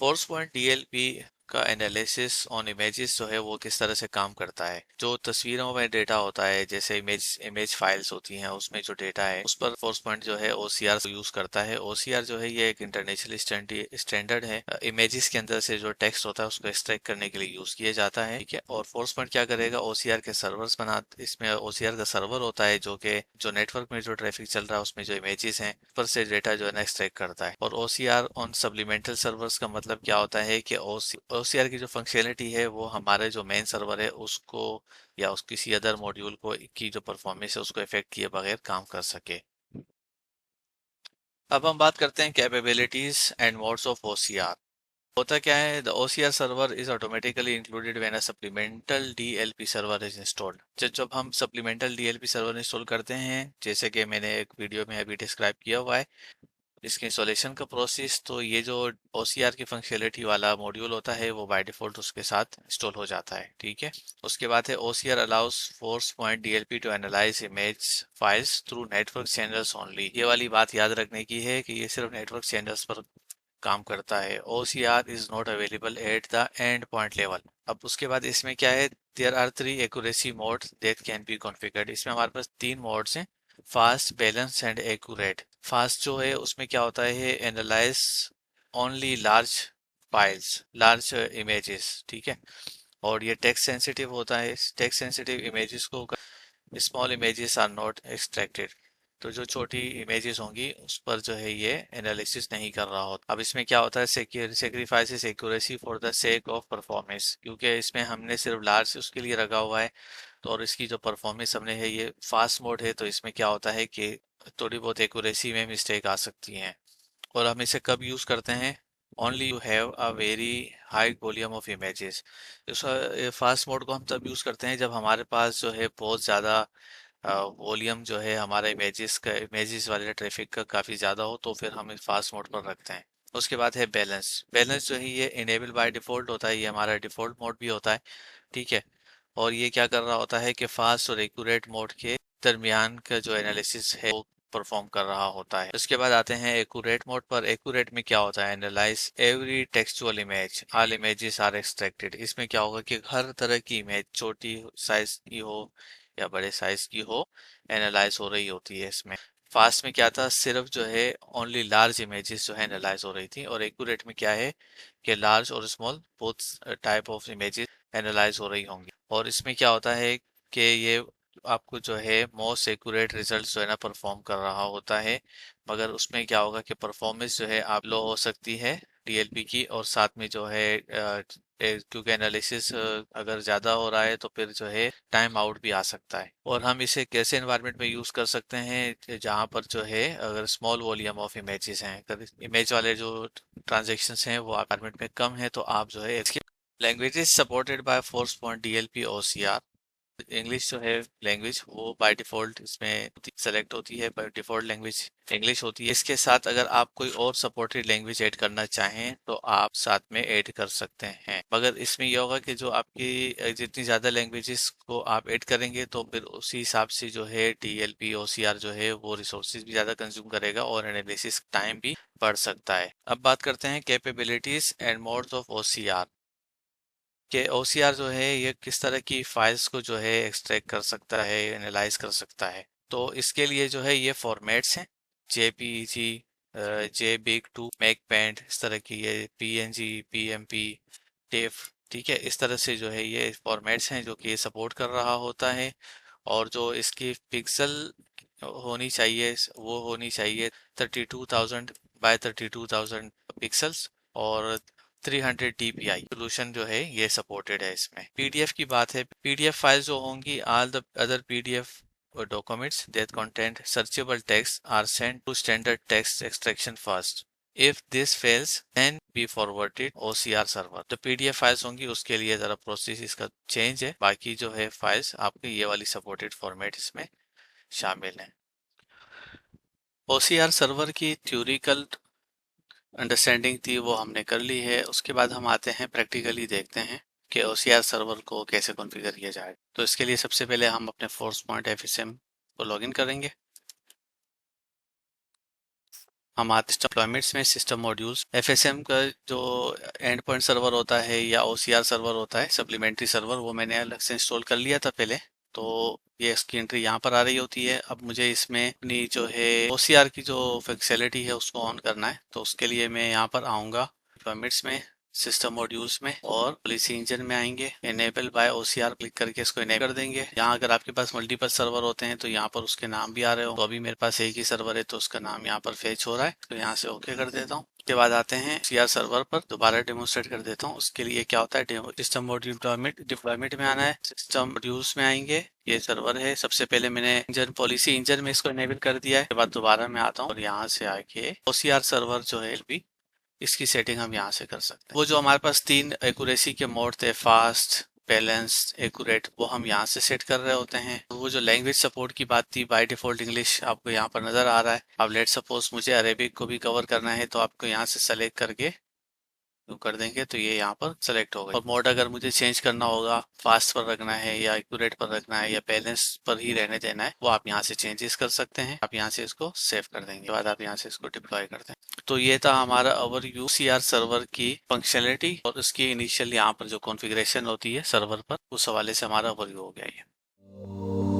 Force point DLP का analysis on images जो है वो किस तरह से काम करता है। जो तस्वीरों में डेटा होता है, जैसे इमेज फाइल्स होती हैं, उसमें जो डेटा है उस पर फोर्स पॉइंट जो है ओसीआर यूज करता है। ओसीआर जो है ये एक इंटरनेशनल स्टैंडर्ड है। इमेजेस के अंदर से जो टेक्स्ट होता है उसको एक्सट्रैक्ट करने के लिए यूज किया जाता है, ठीक है। और फोर्स पॉइंट क्या करेगा, ओसीआर के सर्वर्स इसमें ओसीआर का सर्वर होता है जो नेटवर्क में जो ट्रैफिक चल रहा है उसमें जो इमेजेस हैं उस पर से डेटा जो है ना एक्सट्रैक्ट करता है। और ओसीआर ऑन सप्लीमेंटल सर्वर्स का मतलब क्या होता है कि ओसीआर की जो फंक्शनलिटी है वो हमारे जो मेन सर्वर है उसको या उस किसी अदर मॉड्यूल को की जो परफॉर्मेंस है उसको इफेक्ट किए बगैर काम कर सके। अब हम बात करते हैं capabilities and modes of OCR. होता क्या है, the OCR server is automatically included when a supplemental DLP server is installed. जब हम सप्लीमेंटल डीएलपी सर्वर इंस्टॉल करते हैं, जैसे कि मैंने एक वीडियो में अभी डिस्क्राइब किया हुआ है इसके इंस्टॉलेशन का प्रोसेस, तो ये जो ओसीआर की फंक्शनलिटी वाला मॉड्यूल होता है वो बाय डिफॉल्ट उसके साथ इंस्टॉल हो जाता है, ठीक है। उसके बाद है OCR allows force point DLP to analyse image files through network channels only. ये वाली बात याद रखने की है कि ये सिर्फ नेटवर्क चैनल्स पर काम करता है। OCR is not available at the end point level. अब उसके बाद इसमें क्या है, there are 3 accuracy mode that can be configured. इसमें हमारे पास 3 मोड्स हैं, fast, balance and accurate. Fast जो है उसमें क्या होता है, analyse only large files, large images, ठीक है। और ये टेक्स्ट सेंसिटिव होता है। टेक्स्ट सेंसिटिव इमेजेस को small images are not extracted. तो जो छोटी इमेजेस होंगी उस पर जो है ये एनालिसिस नहीं कर रहा होता। अब इसमें क्या होता है, sacrifices accuracy for the sake of performance, क्योंकि इसमें हमने सिर्फ लार्ज उसके लिए रखा हुआ है। तो और इसकी जो परफॉर्मेंस हमने है ये फास्ट मोड है, तो इसमें क्या होता है कि थोड़ी बहुत एक्यूरेसी में मिस्टेक आ सकती है। और हम इसे कब यूज़ करते हैं, only you have a very high volume of images. इस फास्ट मोड को हम तब यूज़ करते हैं जब हमारे पास जो है बहुत ज़्यादा वॉल्यूम जो है हमारा इमेजेस वाले ट्रैफिक का काफ़ी ज़्यादा हो, तो फिर हम फास्ट मोड पर रखते हैं। उसके बाद है बैलेंस। बैलेंस जो है ये इनेबल बाय डिफ़ॉल्ट होता है, ये हमारा डिफ़ॉल्ट मोड भी होता है, ठीक है। और ये क्या कर रहा होता है कि फास्ट और एक्यूरेट मोड के दरमियान का जो एनालिसिस है वो परफॉर्म कर रहा होता है। उसके बाद आते हैं एक्यूरेट मोड पर। एक्यूरेट में क्या होता है, analyse every textual image, all images are extracted. इसमें क्या होगा कि हर तरह की इमेज, छोटी साइज की हो या बड़े साइज की हो, एनालाइज हो रही होती है इसमें। फास्ट में क्या था, सिर्फ जो है ओनली लार्ज इमेजेस जो है एनालाइज हो रही थी। और एक्यूरेट में क्या है कि लार्ज और small both type of images analyse हो रही होंगी। और इसमें क्या होता है कि ये आपको जो है मोस्ट एक्यूरेट रिजल्ट जो है ना परफॉर्म कर रहा होता है। मगर उसमें क्या होगा कि परफॉर्मेंस जो है आप लो हो सकती है डीएलपी की, और साथ में जो है क्योंकि एनालिसिस अगर ज़्यादा हो रहा है तो फिर जो है टाइम आउट भी आ सकता है। और हम इसे कैसे एनवायरनमेंट में यूज़ कर सकते हैं, जहाँ पर जो है अगर स्मॉल वॉल्यूम ऑफ इमेजेस हैं, अगर इमेज वाले जो ट्रांजेक्शन्स हैं वो एनवायरनमेंट में कम है, तो आप जो है इसके languages supported by force point DLP OCR. English जो है लैंग्वेज वो बाय डिफ़ॉल्ट इसमें सेलेक्ट होती है, बाय डिफ़ॉल्ट लैंग्वेज इंग्लिश होती है। इसके साथ अगर आप कोई और सपोर्टेड लैंग्वेज ऐड करना चाहें तो आप साथ में ऐड कर सकते हैं। मगर इसमें यह होगा कि जो आपकी जितनी ज़्यादा लैंग्वेजेस को आप ऐड करेंगे तो फिर उसी हिसाब से जो है डीएलपी ओसीआर जो है वो रिसोर्सेज भी ज़्यादा कंज्यूम करेगा और एनालिसिस टाइम भी बढ़ सकता है। अब बात करते हैं capabilities and modes of OCR कि ओसीआर जो है ये किस तरह की फाइल्स को जो है एक्सट्रैक्ट कर सकता है, एनालाइज कर सकता है। तो इसके लिए जो है ये फॉर्मेट्स हैं, जेपीईजी, जेबिग टू मेकपेंट, इस तरह की ये पीएनजी, पीएमपी, टेफ, ठीक है। इस तरह से जो है ये फॉर्मेट्स हैं जो कि ये सपोर्ट कर रहा होता है। और जो इसकी पिक्सल होनी चाहिए वो होनी चाहिए 32,000 बाय 32,000 पिक्सल्स, और 300 dpi सोल्यूशन जो है ये सपोर्टेड है इसमें। पीडीएफ की बात है, पीडीएफ फाइल्स जो होंगी, all the other PDF documents that contain searchable text are sent to standard text extraction first. If this fails, then be forwarded OCR server। तो पीडीएफ फाइल्स होंगी उसके लिए जरा प्रोसेस इसका चेंज है, बाकी जो है फाइल्स आपके ये वाली सपोर्टेड फॉर्मेट इसमें शामिल है। OCR सर्वर की थ्योरिकल अंडरस्टैंडिंग थी वो हमने कर ली है। उसके बाद हम आते हैं प्रैक्टिकली देखते हैं कि OCR सर्वर को कैसे कॉन्फ़िगर किया जाए। तो इसके लिए सबसे पहले हम अपने फोर्स पॉइंट FSM को लॉगिन करेंगे। हमारे डिप्लॉयमेंट्स में सिस्टम मॉड्यूल्स FSM का जो एंड पॉइंट सर्वर होता है या OCR सर्वर होता है सप्लीमेंट्री सर्वर, वो मैंने अलग से इंस्टॉल कर लिया था पहले। तो ये इसकी एंट्री यहाँ पर आ रही होती है। अब मुझे इसमें अपनी जो है OCR की जो फैसिलिटी है उसको ऑन करना है। तो उसके लिए मैं यहाँ पर आऊँगा डिप्लॉयमेंट्स में, सिस्टम मॉड्यूल्स में और पॉलिसी इंजन में आएंगे। इनेबल बाय OCR क्लिक करके इसको इनेबल कर देंगे। यहाँ अगर आपके पास मल्टीपल सर्वर होते हैं तो यहाँ पर उसके नाम भी आ रहे हो। तो अभी मेरे पास एक ही सर्वर है तो उसका नाम यहाँ पर फेच हो रहा है, तो यहाँ से ओके कर देता हूँ। उसके बाद आते हैं OCR सर्वर पर, दोबारा डेमोन्स्ट्रेट कर देता हूँ। उसके लिए क्या होता है, सिस्टम मॉड्यूल डिप्लॉयमेंट में आना है, सिस्टम मॉड्यूल्स में आएंगे। ये सर्वर है। सबसे पहले मैंने इंजन पॉलिसी इंजन में इसको इनेबल कर दिया है। उसके बाद दोबारा मैं आता हूँ और यहाँ से आके OCR सर्वर जो है LP, इसकी सेटिंग हम यहाँ से कर सकते हैं। वो जो हमारे पास 3 एक्यूरेसी के मोड थे, फास्ट, बैलेंस, एक्यूरेट, वो हम यहाँ से सेट कर रहे होते हैं। तो वो जो लैंग्वेज सपोर्ट की बात थी, बाय डिफॉल्ट इंग्लिश आपको यहाँ पर नजर आ रहा है। अब लेट सपोज मुझे अरेबिक को भी कवर करना है तो आपको यहाँ से सेलेक्ट करके कर देंगे तो ये यहाँ पर सेलेक्ट होगा। और मोड अगर मुझे चेंज करना होगा, फास्ट पर रखना है या एक्यूरेट पर रखना है या बैलेंस पर ही रहने देना है, वो आप यहाँ से चेंजेस कर सकते हैं। आप यहाँ से इसको सेव कर देंगे, बाद आप यहाँ से इसको डिप्लॉय कर दें। तो ये था हमारा ओवरव्यू OCR सर्वर की फंक्शनलिटी और उसकी इनिशियल यहाँ पर जो कॉन्फ़िगरेशन होती है सर्वर पर, उस हवाले से हमारा ओवरव्यू हो गया ये।